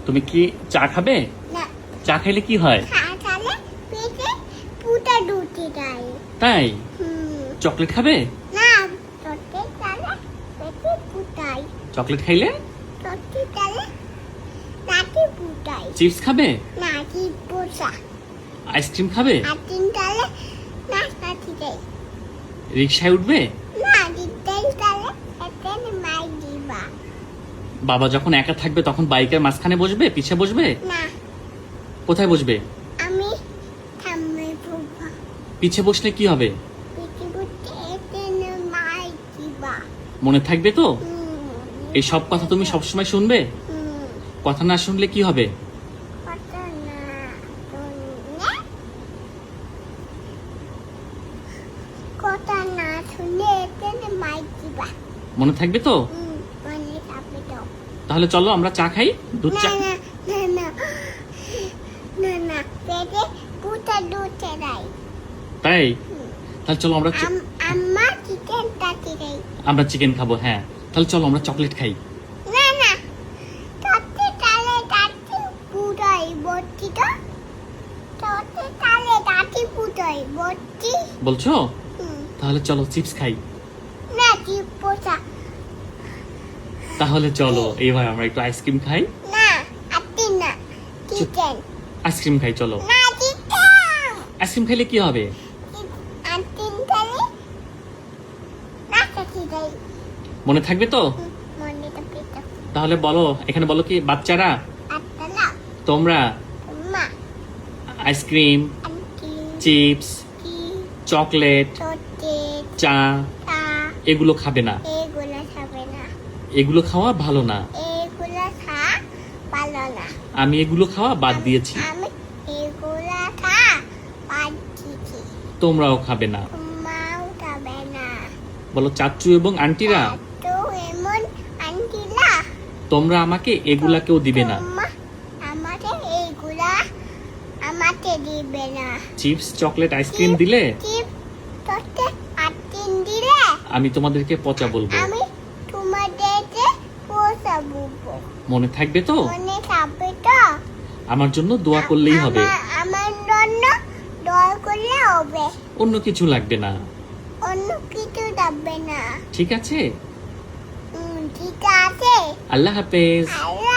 তুমি কি চা খাবে? না চা খাইলে কি হয়? খালে পেটে পুটা ঢুকে যায়। তাই? হুম। চকলেট খাবে? না তোতে তালে পেটে পুটাই। চকলেট খাইলে? তোতে তালে নাটি পুটাই। চিপস খাবে? নাটি পোষা। আইসক্রিম খাবে? আটিন তালে নাটি দেয়। রিকশায় উঠবে? না দিতেন তালে এতেন মাই দিবা। বাবা যখন একা থাকবে তখন বাইকের মাঝখানে বসবে, পিছে বসবে? না কোথায় বসবে? আমি থামে বুবা। পিছে বসলে কি হবে? পিটি বুটি এতেন মাই দিবা। মনে থাকবে তো? হুম। এই সব কথা তুমি সবসময় শুনবে? হুম। কথা না শুনলে কি হবে? কথা না শুনলে কথা না শুনলে এতেন মাই দিবা। মনে থাকবে তো? মানে থাকবে তো। তাহলে চলো আমরা চা খাই, দুধ চা। না না না না না পেটে পুটা ঢুকে যায়। তাই? তাহলে চলো আমরা আম্মা চিকেন তাতে দেয়। আমরা চিকেন খাবো। হ্যাঁ, তাহলে চলো আমরা চকলেট খাই। না না তোতে তালে তাতে পুটাই বর্তি তো। তোতে তালে তাতে পুটাই বর্তি। বলছো? তাহলে চলো চিপস খাই। না কি পোষা। তাহলে চলো এবার আমরা একটু আইসক্রিম খাই। না আতি না চিকেন। আইসক্রিম খাই চলো। না চিকেন। আইসক্রিম খাইলে কি হবে? আতিন তালে না তাতে দেয়। মনে থাকবে তো? মনে তো পেতো। তাহলে বলো, এখানে বলো কি, বাচ্চারা, আত্তা না তোমরা মা আইসক্রিম, আন্টি চিপস, কি চকলেট, তোতে চা তা এগুলো খাবে না। এগুলা খাবে না। এগুলো খাওয়া ভালো না। এগুলা খা ভালো না। আমি এগুলো খাওয়া বাদ দিয়েছি। আমি এগুলা খা বাদ দিছি। তোমরাও খাবে না। মাও খাবে না। বলো চাচু এবং আন্টিরা, তো এমন আন্টিলা তোমরা আমাকে এগুলাকেও দিবে না। তোমা আমাকে এইগুলা আমাকে দিবে না। চিপস, চকলেট, আইসক্রিম দিলে চিপ তোতে আটিন দিলে আমি তোমাদেরকে পচা বলবো। আমি তোমাদেরকে পোষাবো। মনে থাকবে তো? মনে থাকবে তো? আমার জন্য দোয়া করলেই হবে। আমার জন্য দয়া করলে হবে। অন্য কিছু লাগবে না। অন্য কিছু যাবে না। ঠিক আছে? ঠিক আছে। আল্লাহ হাফেজ। আল্লাহ